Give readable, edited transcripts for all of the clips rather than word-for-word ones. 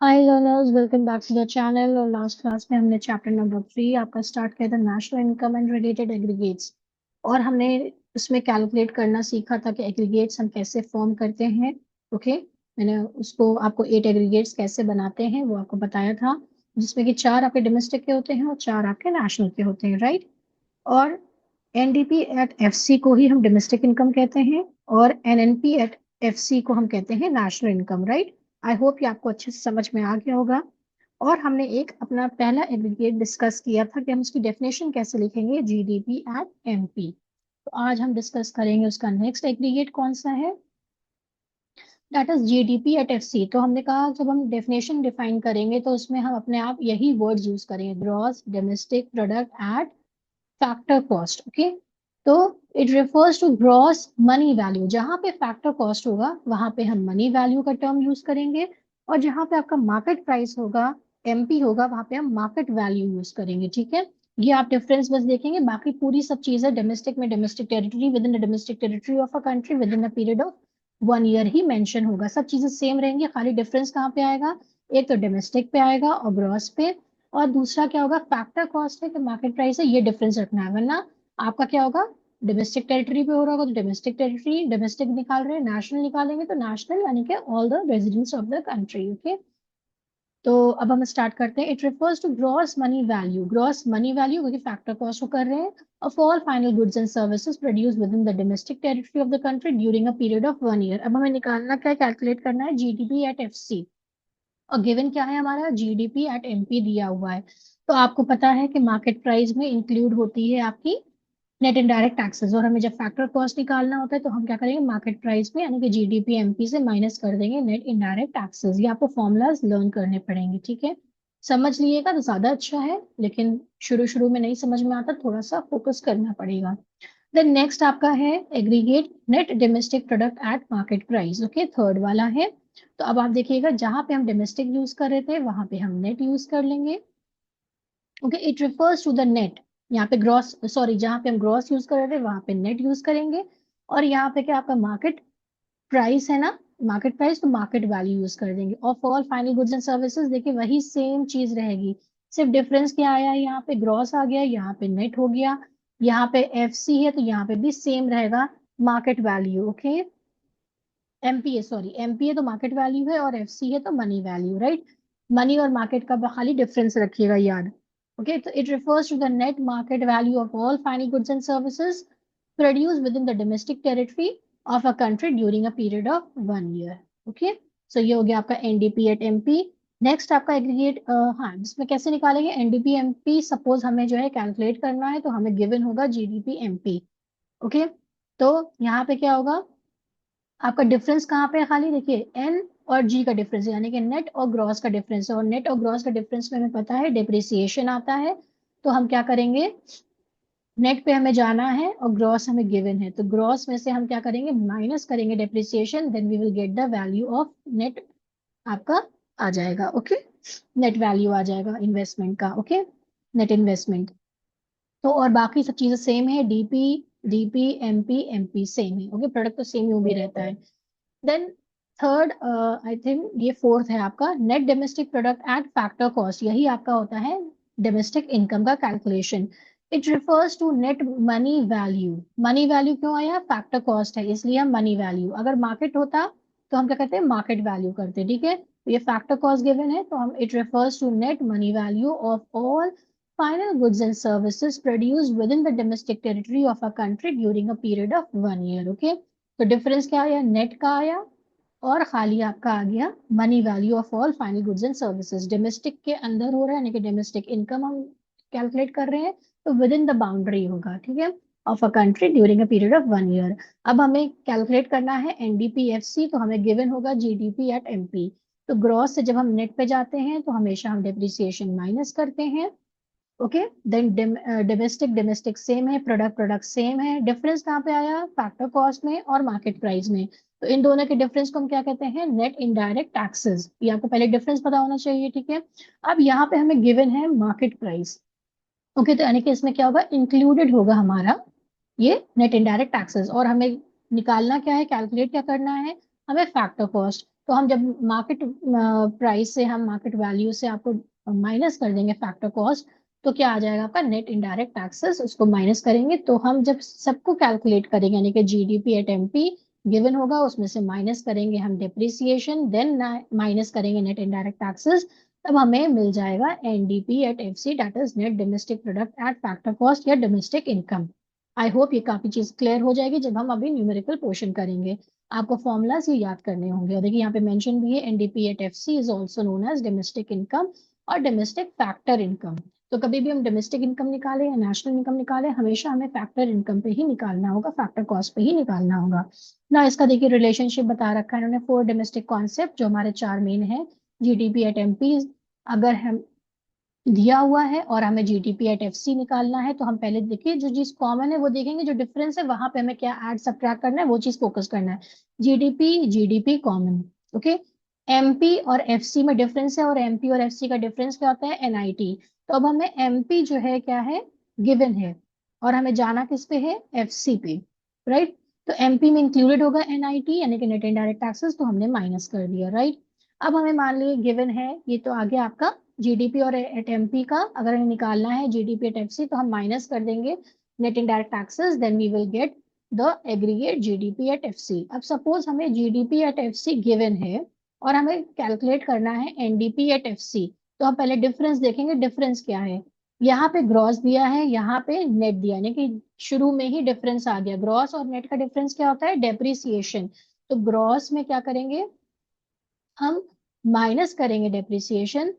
Hi learners, welcome back to the channel. और last class में हमने चैप्टर नंबर 3 आपका स्टार्ट किया था, national income and related aggregates. और हमने उसमें कैलकुलेट करना सीखा था कि एग्रीगेट्स हम कैसे फॉर्म करते हैं। ओके, मैंने उसको आपको 8 एग्रीगेट्स कैसे बनाते हैं वो आपको बताया था, जिसमें कि 4 आपके डोमेस्टिक के होते हैं और 4 आपके नेशनल के होते हैं, राइट। और एनडीपी एट एफसी को ही हम डोमेस्टिक इनकम कहते हैं और एनएनपी एट एफसी को हम कहते हैं national income, right. I hope कि आपको अच्छे से समझ में आ गया होगा। और हमने एक अपना पहला एग्रीगेट डिस्कस किया था कि हम उसकी डेफिनेशन कैसे लिखेंगे, जीडीपी एट एमपी। तो आज हम डिस्कस करेंगे उसका नेक्स्ट एग्रीगेट कौन सा है, that is GDP at FC. तो हमने कहा जब हम डेफिनेशन डिफाइन करेंगे तो उसमें हम अपने आप यही वर्ड्स यूज करेंगे, gross domestic product at factor cost. Okay, तो it refers to gross money value. जहां पे फैक्टर कॉस्ट होगा वहां पे हम मनी वैल्यू का टर्म यूज करेंगे, और जहां पे आपका मार्केट प्राइस होगा, एमपी होगा, वहां पे हम मार्केट वैल्यू यूज करेंगे। ठीक है, ये आप डिफरेंस बस देखेंगे, बाकी पूरी सब चीजें डोमेस्टिक में domestic territory, with in the domestic territory of a country with in a period of 1 year he mention होगा। सब चीजें सेम रहेंगी, खाली डिफरेंस कहाँ पे आएगा, एक तो डोमेस्टिक पे आएगा और ग्रॉस पे, और दूसरा क्या होगा, फैक्टर कॉस्ट है कि मार्केट प्राइस है, ये डिफरेंस रखना है। वरना आपका क्या होगा, डोमेस्टिक टेरिटरी पे हो रहा होगा तो डोमेस्टिक टेरिटरी, डोमेस्टिक निकाल रहे हैं, नेशनल निकालेंगे तो नेशनल, यानी कि all the residents of the country. Okay, तो अब हम स्टार्ट करते हैं। It refers to gross money value, gross money value क्योंकि फैक्टर कॉस्ट को कर रहे हैं, of all final goods and services produce within the domestic territory of the country during a period of 1 year. अब हमें निकालना क्या है, कैलकुलेट करना है जीडीपी एट एफसी। और गिवन क्या है हमारा, जीडीपी एट एमपी दिया हुआ है। तो आपको पता है कि मार्केट प्राइस में इंक्लूड होती है आपकी नेट इनडायरेक्ट टैक्सेस, और हमें जब फैक्टर कॉस्ट निकालना होता है तो हम क्या करेंगे, मार्केट प्राइस में यानी कि जीडीपी एमपी से माइनस कर देंगे नेट इनडायरेक्ट टैक्सेस। ये आपको फॉर्मूलाज लर्न करने पड़ेंगे, ठीक है। समझ लिएगा तो ज्यादा अच्छा है, लेकिन शुरू शुरू में नहीं समझ में आता, थोड़ा सा फोकस करना पड़ेगा। देन नेक्स्ट आपका है aggregate net domestic product at market price. Okay, third वाला है। तो अब आप देखिएगा, जहां पे हम डोमेस्टिक यूज कर रहे थे वहां पे हम नेट यूज कर लेंगे। Okay, it refers to the net. यहाँ पे ग्रॉस, सॉरी, जहां पे हम ग्रॉस यूज कर रहे थे वहां पे नेट यूज करेंगे। और यहाँ पे क्या आपका मार्केट प्राइस है ना, मार्केट प्राइस, तो मार्केट वैल्यू यूज कर देंगे। और for all final goods and services देखिए वही सेम चीज रहेगी, सिर्फ डिफरेंस क्या आया है, यहाँ पे ग्रॉस आ गया, यहाँ पे नेट हो गया। यहाँ पे एफ सी है तो यहाँ पे भी सेम रहेगा, market value. Okay, MPA, sorry, MPA तो मार्केट वैल्यू है और एफसी है तो मनी वैल्यू, राइट। मनी और मार्केट का खाली डिफरेंस रखिएगा याद। ओके, तो it refers to the net market value of all final goods and services produce within the domestic territory of a country during a period of 1 year. Okay, so ये हो गया आपका NDP at MP. Next आपका aggregate, हाँ, जिसमें कैसे निकालेंगे NDP MP. Suppose हमें जो है कैलकुलेट करना है तो हमें गिवन होगा जीडीपी एमपी। ओके, तो यहाँ पे क्या होगा, आपका डिफरेंस कहाँ पे है, खाली देखिए एन और जी का डिफरेंस, यानी कि नेट और ग्रॉस का डिफरेंस है। और नेट और ग्रॉस का डिफरेंस में हमें पता है डिप्रिसिएशन आता है। तो हम क्या करेंगे, नेट पे हमें जाना है और ग्रॉस हमें गिवन है, तो ग्रॉस में से हम क्या करेंगे, माइनस करेंगे depreciation, then we will get the value of net, आपका आ जाएगा। ओके, नेट वैल्यू आ जाएगा इन्वेस्टमेंट का। Okay, net investment. तो और बाकी सब चीजें सेम है, DP DP MP MP same है। ओके, प्रोडक्ट तो सेम ही भी रहता है। देन थर्ड, आई थिंक ये फोर्थ है आपका, net domestic product at factor cost. यही आपका होता है डोमेस्टिक इनकम का calculation. It refers to net money value. Money value क्यों आया, फैक्टर कॉस्ट है इसलिए हम मनी वैल्यू, अगर मार्केट होता तो हम क्या करते हैं, मार्केट वैल्यू करते, ठीक है। तो ये फैक्टर कॉस्ट गिवन है तो हम, it refers to net money value of all final goods and services produced within the domestic territory of a country during a period of 1 year. Okay, तो difference क्या आया, नेट का आया, और खाली आपका आ गया money value of all final goods and services. Domestic के अंदर हो रहा है, यानी कि डोमेस्टिक इनकम हम कैलकुलेट कर रहे हैं, तो विद इन द बाउंड्री होगा, ठीक है, of a country during a period of 1 year. अब हमें कैलकुलेट करना है एनडीपीएफसी, तो हमें गिवन होगा जीडीपी एट एमपी। तो ग्रॉस से जब हम नेट पे जाते हैं तो हमेशा हम डिप्रिसिएशन माइनस करते हैं। Okay, then domestic domestic same है, प्रोडक्ट प्रोडक्ट सेम है, डिफरेंस कहाँ पे आया, फैक्टर कॉस्ट में और मार्केट प्राइस में। तो इन दोनों के डिफरेंस को हम क्या कहते हैं, नेट इनडायरेक्ट टैक्सेस। ये आपको पहले डिफरेंस पता होना चाहिए, ठीक है। अब यहाँ पे हमें गिवन है मार्केट प्राइस। ओके, तो यानी कि इसमें क्या होगा, इंक्लूडेड होगा हमारा ये नेट इनडायरेक्ट टैक्सेस। और हमें निकालना क्या है, कैलकुलेट क्या करना है, हमें फैक्टर कॉस्ट। तो हम जब मार्केट प्राइस से, हम मार्केट वैल्यू से आपको माइनस कर देंगे फैक्टर कॉस्ट, तो क्या आ जाएगा आपका नेट इनडायरेक्ट टैक्सेस, उसको माइनस करेंगे। तो हम जब सबको कैलकुलेट करेंगे, यानी कि जीडीपी एट एमपी गिवन होगा, उसमें से माइनस करेंगे हम डेप्रिसिएशन, देन माइनस करेंगे नेट इनडायरेक्ट टैक्सेस, तब हमें मिल जाएगा NDP at FC, that is net domestic product at factor cost या डोमेस्टिक इनकम। आई होप ये काफी चीज क्लियर हो जाएगी जब हम अभी न्यूमेरिकल पोर्शन करेंगे। आपको फॉर्मूलाज ये याद करने होंगे। और देखिए यहाँ पे मेंशन भी है, NDP at FC is also known as domestic income और डोमेस्टिक फैक्टर इनकम। तो कभी भी हम डोमेस्टिक इनकम निकालें या नेशनल इनकम निकालें, हमेशा हमें फैक्टर इनकम पे ही निकालना होगा, फैक्टर कॉस्ट पे ही निकालना होगा ना। इसका देखिए रिलेशनशिप बता रखा है इन्होंने, 4 डोमेस्टिक कॉन्सेप्ट जो हमारे 4 मेन है। जीडीपी एट एमपी, अगर हम दिया हुआ है और हमें जीडीपी एट एफसी निकालना है, तो हम पहले देखिए जो चीज कॉमन है वो देखेंगे, जो डिफरेंस है वहां पे हमें क्या ऐड सब्ट्रैक्ट करना है वो चीज फोकस करना है। GDP GDP common, okay. MP और एफसी में डिफरेंस है, और एमपी और एफसी का डिफरेंस क्या होता है, एनआईटी। तो अब हमें एमपी जो है क्या है, गिवन है, और हमें जाना किस पे है, एफसी पे, राइट। तो एमपी में इंक्लूडेड होगा एनआईटी यानी कि नेट इनडायरेक्ट टैक्सेस, तो हमने माइनस कर दिया, राइट। अब हमें मान लीजिए गिवन है ये, तो आगे आपका जीडीपी और एट एमपी का अगर हमें निकालना है, जीडीपी एट एफसी, तो हम माइनस कर देंगे net indirect taxes, then we will get the aggregate GDP at FC. अब सपोज हमें जीडीपी एट एफसी गिवन है और हमें कैलकुलेट करना है एनडीपी एट एफसी, तो हम पहले डिफरेंस देखेंगे, डिफरेंस क्या है। यहाँ पे ग्रॉस दिया है, यहाँ पे नेट दिया, यानी कि शुरू में ही डिफरेंस आ गया। ग्रॉस और नेट का डिफरेंस क्या होता है, डेप्रिसिएशन। तो ग्रॉस में क्या करेंगे, हम माइनस करेंगे depreciation,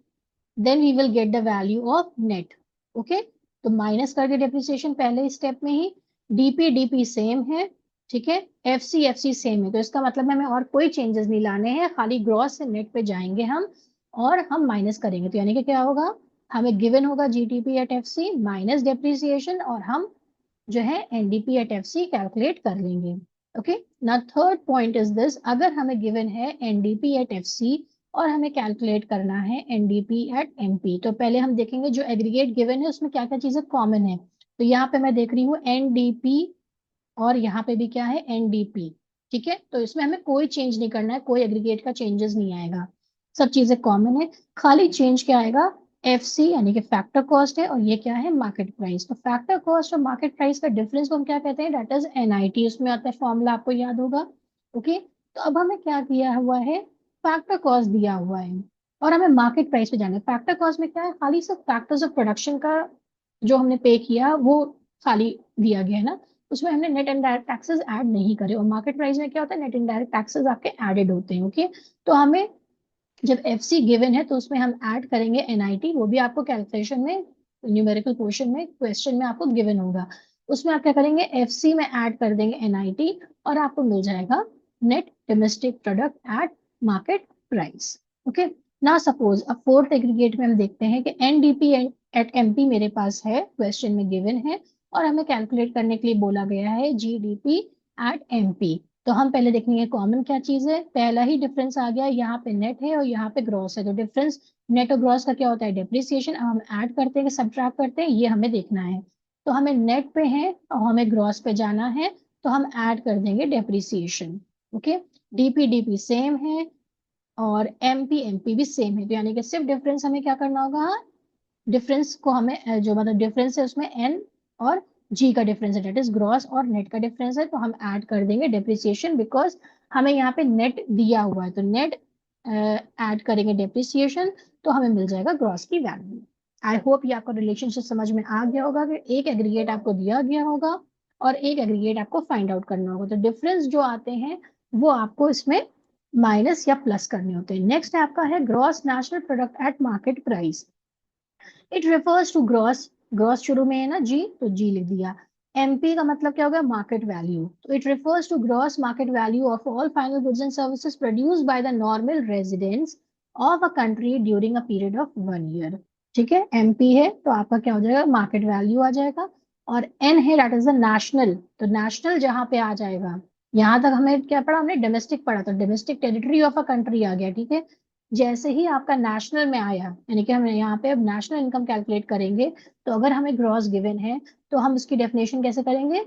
then we will get the value of net, okay. तो माइनस करके डेप्रिसिएशन पहले स्टेप में ही, डीपी डीपी सेम है, ठीक है, एफसी एफसी सेम है। तो इसका मतलब है हमें और कोई चेंजेस नहीं लाने हैं, खाली ग्रॉस से नेट पे जाएंगे हम और हम माइनस करेंगे। तो यानी कि क्या होगा, हमें गिवन होगा GDP at FC minus depreciation, और हम जो है एनडीपी एट एफसी कैलकुलेट कर लेंगे, ओके। ना थर्ड पॉइंट इज दिस, अगर हमें गिवन है एनडीपी एट एफसी और हमें कैलकुलेट करना है एनडीपी एट एमपी, तो पहले हम देखेंगे जो एग्रीगेट गिवन है उसमें क्या क्या चीजें कॉमन है। तो यहाँ पे मैं देख रही हूँ एनडीपी, और यहाँ पे भी क्या है, एनडीपी, ठीक है। तो इसमें हमें कोई चेंज नहीं करना है, कोई एग्रीगेट का चेंजेस नहीं आएगा, सब चीजें कॉमन है। खाली चेंज क्या आएगा, एफसी यानी कि फैक्टर कॉस्ट है, और ये क्या है, मार्केट प्राइस। तो फैक्टर कॉस्ट और मार्केट प्राइस का डिफरेंस को हम क्या कहते हैं, दैट इज एनआईटी। उसमें आता है फॉर्मूला, आपको याद होगा, ओके। तो अब हमें क्या किया हुआ है, फैक्टर कॉस्ट दिया हुआ है और हमें मार्केट प्राइस पे जाना है। फैक्टर कॉस्ट में क्या है, खाली सिर्फ फैक्टर्स ऑफ प्रोडक्शन का जो हमने पे किया वो खाली दिया गया है ना, उसमें हमने नेट इनडायरेक्ट टैक्सेस ऐड नहीं करे। और मार्केट प्राइस में क्या होता है, नेट इनडायरेक्ट टैक्सेस आपके एडेड होते हैं, ओके। तो हमें जब एफसी गिवन है तो उसमें हम ऐड करेंगे एनआईटी, वो भी आपको कैलकुलेशन में, न्यूमेरिकल पोर्शन में, क्वेश्चन में आपको गिवन होगा। उसमें आप क्या करेंगे, एफसी में ऐड कर देंगे एनआईटी, और आपको मिल जाएगा net domestic product at market price, okay. ना सपोज अब फोर्थ एग्रीगेट में हम देखते हैं कि एनडीपी एट एमपी मेरे पास है, क्वेश्चन में गिवन है, और हमें कैलकुलेट करने के लिए बोला गया है जीडीपी एट एमपी। तो हम पहले देखेंगे कॉमन क्या चीज है, पहला ही डिफरेंस आ गया, यहाँ पे नेट है और यहाँ पे ग्रॉस है। तो डिफरेंस नेट और ग्रॉस का क्या होता है, डेप्रिसिएशन। अब हम ऐड करते हैं कि सब्ट्रैक्ट करते हैं, ये हमें देखना है। तो हमें नेट पे है और हमें ग्रॉस पे जाना है, तो हम ऐड कर देंगे depreciation, okay. DP DP same है और एमपी एमपी भी सेम है, तो यानी कि सिर्फ डिफरेंस हमें क्या करना होगा, डिफरेंस को हमें जो मतलब डिफरेंस है उसमें एन और जी का डिफरेंस है, डेट इज ग्रॉस और नेट का डिफरेंस है, तो हम ऐड कर देंगे डेप्रिसिएशन, बिकॉज हमें यहाँ पे नेट दिया हुआ है। तो नेट ऐड करेंगे डेप्रिसिएशन, तो हमें मिल जाएगा ग्रॉस की वैल्यू। आई होप ये आपका रिलेशनशिप समझ में आ गया होगा कि एक एग्रीगेट आपको दिया गया होगा और एक एग्रीगेट आपको फाइंड आउट करना होगा। तो डिफरेंस जो आते हैं वो आपको इसमें माइनस या प्लस करने होते हैं। नेक्स्ट आपका है gross national product at market price. It refers to gross, gross शुरू में है ना जी, तो जी लिख दिया। एमपी का मतलब क्या होगा, मार्केट वैल्यू। तो it refers to gross market value of all final goods and services produced by the normal residents of a country during a period of 1 year, ठीक है। एमपी है तो आपका क्या हो जाएगा, मार्केट वैल्यू आ जाएगा। और एन है दैट इज द नेशनल, तो नेशनल जहां पे आ जाएगा, यहां तक हमें क्या पढ़ा, हमने डोमेस्टिक पढ़ा, तो domestic territory of a country आ गया, ठीक है। जैसे ही आपका नेशनल में आया, यानी कि हम यहाँ पे अब नेशनल इनकम कैलकुलेट करेंगे, तो अगर हमें ग्रॉस गिवन है तो हम उसकी डेफिनेशन कैसे करेंगे,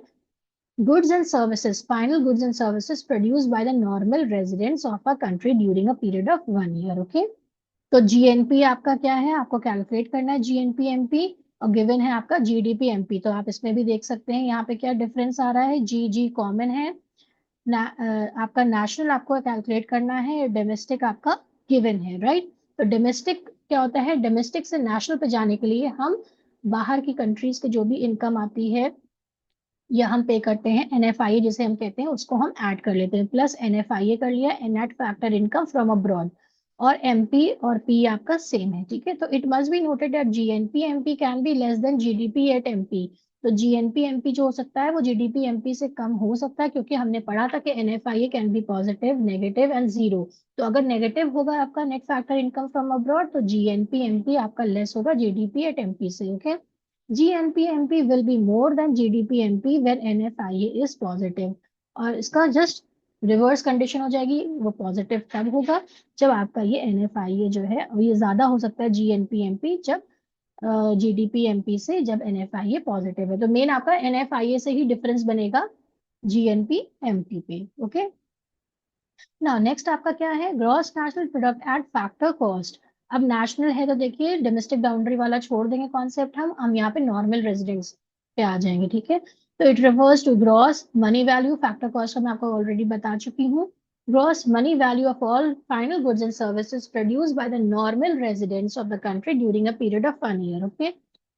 Goods and services, final goods and services produced by the normal residents of a country during a period of 1 year. Okay, तो जीएनपी आपका क्या है, आपको कैलकुलेट करना है जीएनपी एमपी, और गिवन है आपका जीडीपी एमपी। तो आप इसमें भी देख सकते हैं यहाँ पे क्या डिफरेंस आ रहा है, जी जी कॉमन है आपका नेशनल आपको कैलकुलेट करना है, डोमेस्टिक आपका गिवन है, राइट। तो डोमेस्टिक क्या होता है, डोमेस्टिक से नेशनल पे जाने के लिए हम बाहर की कंट्रीज के जो भी इनकम आती है या हम पे करते हैं, एनएफआईए जिसे हम कहते हैं, उसको हम ऐड कर लेते हैं, प्लस एनएफआईए कर लिया, net factor income from abroad. और एमपी और पी आपका सेम है, ठीक है। तो it must be noted that GNP MP can be less than GDP at MP. तो जीएनपी एमपी जो हो सकता है वो जीडीपी एमपी से कम हो सकता है, क्योंकि हमने पढ़ा था कि NFIA can be positive, negative and zero. तो अगर नेगेटिव होगा आपका net factor income from abroad, तो जीएनपी एमपी आपका लेस होगा जीडीपी एट एमपी से। Okay, GNP-MP will be more than GDP-MP when NFIA is positive। और इसका जस्ट रिवर्स कंडीशन हो जाएगी, वो पॉजिटिव तब होगा जब आपका ये NFIA जो है ये ज्यादा हो सकता है GNP-MP जब GDP-MP से, जब NFIA पॉजिटिव है। तो मेन आपका NFIA से ही डिफरेंस बनेगा GNP-MP पे। ओके, ना नेक्स्ट आपका क्या है, gross national product at factor cost. अब नेशनल है तो देखिए डोमेस्टिक बाउंड्री वाला छोड़ देंगे कॉन्सेप्ट, हम यहाँ पे नॉर्मल रेजिडेंस पे आ जाएंगे, ठीक है। तो it refers to gross money value, factor cost मैं आपको ऑलरेडी बता चुकी हूँ। Gross money value of all final goods and services produced by the normal residents of the country during a period of 1 year। Okay,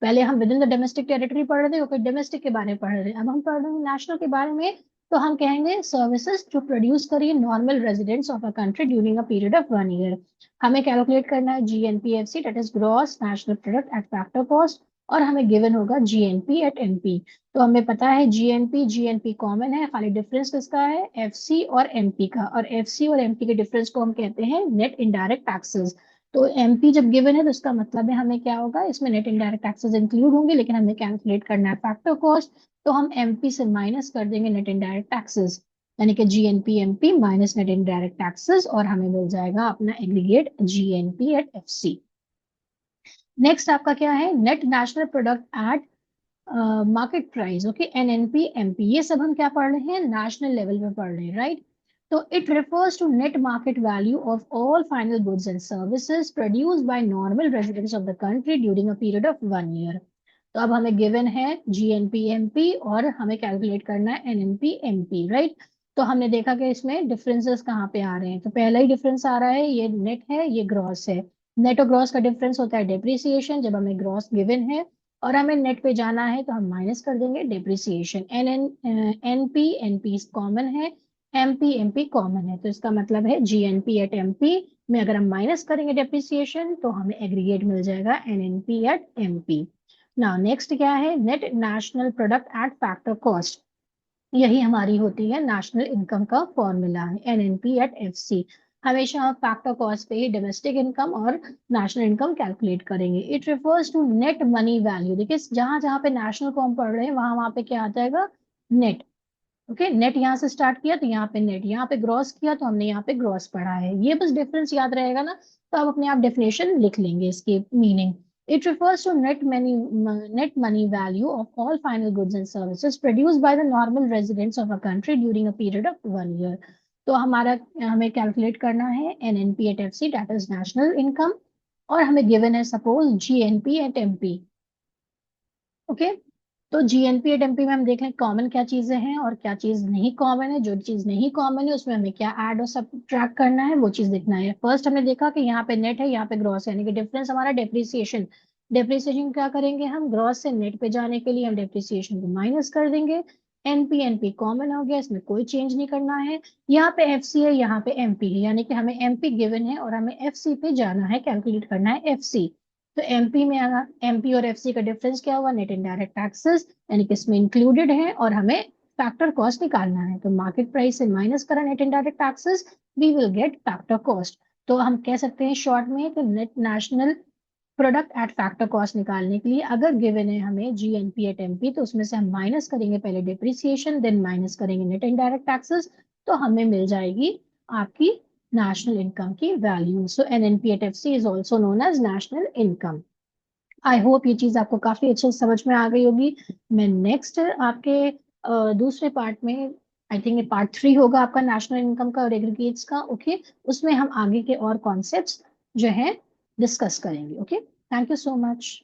पहले हम within the domestic territory पढ़ रहे थे, ओके डोमेस्टिक के बारे में पढ़ रहे थे, अब हम पढ़ रहे हैं नेशनल के बारे में। तो हम कहेंगे सर्विसेज जो प्रोड्यूस करिए normal residents of a country during a period of 1 year। हमें कैलकुलेट करना है GNPFC, that is gross national product at factor cost, और हमें गिवन होगा जीएनपी एट एमपी। तो हमें पता है जीएनपी जीएनपी कॉमन है, खाली डिफरेंस किसका है, एफसी और एमपी का, और एफसी और एमपी के डिफरेंस को हम कहते हैं नेट इनडायरेक्ट टैक्सेस। तो एमपी जब गिवन है तो इसका मतलब है हमें क्या होगा, इसमें नेट इनडायरेक्ट टैक्सेस इंक्लूड होंगे, लेकिन हमें कैलकुलेट करना है फैक्टर कॉस्ट। तो हम एमपी से माइनस कर देंगे नेट इनडायरेक्ट टैक्सेस, यानी कि GNP MP minus net indirect taxes, और हमें मिल जाएगा अपना aggregate GNP at FC. Next आपका क्या है, net national product at market price. Okay, NNP MP, ये सब हम क्या पढ़ रहे हैं, नेशनल लेवल पे पढ़ रहे हैं, राइट। तो it refers to net market value of all final goods and services produced by normal residents of the country during a period of 1 year। तो अब हमें गिवन है जीएनपी एमपी और हमें कैलकुलेट करना है एनएनपी एमपी, राइट। तो हमने देखा कि इसमें डिफरेंसेस कहाँ पे आ रहे हैं, तो पहला ही डिफरेंस आ रहा है, ये नेट है ये ग्रॉस है। नेट और ग्रॉस का डिफरेंस होता है डेप्रिसिएशन, जब हमें ग्रॉस गिवन है और हमें नेट पे जाना है तो हम माइनस कर देंगे depreciation. N N NP NP common है, एमपी एमपी कॉमन है, तो इसका मतलब है जीएनपी एट एमपी में अगर हम माइनस करेंगे डेप्रिसिएशन तो हमें एग्रीगेट मिल जाएगा एनएनपी एट एमपी। ना नेक्स्ट क्या है, net national product at factor cost, यही हमारी होती है नेशनल इनकम का फॉर्मूला है, एनएनपी एट एफसी। हमेशा हम फैक्टर कॉस्ट पे ही डोमेस्टिक इनकम और नेशनल इनकम कैलकुलेट करेंगे। It refers to net money value, देखिए जहां जहां पे नेशनल को हम पढ़ रहे हैं वहां वहां पे क्या आ जाएगा, नेट। ओके, नेट यहाँ से स्टार्ट किया तो यहाँ पे नेट, यहाँ पे ग्रॉस किया तो हमने यहाँ पे ग्रॉस पढ़ा है, ये बस डिफरेंस याद रहेगा ना, तो आप अपने आप डेफिनेशन लिख लेंगे इसकी meaning. It refers to net money value of all final goods and services produced by the normal residents of a country during a period of 1 year। तो हमारा हमें कैलकुलेट करना है NNP at FC, that is national income, और हमें given है suppose GNP at MP. Okay, तो GNP at MP में हम देख लें कॉमन क्या चीजें हैं और क्या चीज नहीं कॉमन है। जो चीज नहीं कॉमन है उसमें हमें क्या ऐड और सब्ट्रैक्ट करना है वो चीज देखना है। फर्स्ट हमने देखा कि यहाँ पे नेट है यहाँ पे ग्रॉस है, यानी कि डिफरेंस हमारा डेप्रिसिएशन। डेप्रिसिएशन क्या करेंगे हम, ग्रॉस से नेट पे जाने के लिए हम डेप्रिसिएशन को माइनस कर देंगे। एनपी एनपी कॉमन हो गया, इसमें कोई चेंज नहीं करना है। यहाँ पे एफसी है यहाँ पे एमपी है, यानी कि हमें एमपी गिवन है और हमें एफसी पे जाना है, कैलकुलेट करना है एफसी। तो एमपी में एमपी और एफसी का डिफरेंस क्या हुआ, नेट इनडायरेक्ट टैक्सेस, यानी कि इसमें इंक्लूडेड है, और हमें फैक्टर कॉस्ट निकालना है। तो मार्केट प्राइस से माइनस करा net indirect taxes, we will get factor cost. तो हम कह सकते हैं शॉर्ट में कि net national product at factor cost निकालने के लिए अगर गिवन है हमें जीएनपी एट एमपी, तो उसमें से हम माइनस करेंगे पहले डिप्रिसिएशन, देन माइनस करेंगे नेट इनडायरेक्ट टैक्सेस, तो हमें मिल जाएगी आपकी नेशनल इनकम की value. So NNP at FC is also known as national income. I hope ये चीज आपको काफी अच्छे से समझ में आ गई होगी। मैं नेक्स्ट आपके दूसरे पार्ट में, आई थिंक पार्ट 3 होगा आपका नेशनल इनकम का और एग्रीगेट्स का। ओके, उसमें हम आगे के और कॉन्सेप्ट्स जो है डिस्कस करेंगे। Okay, thank you so much.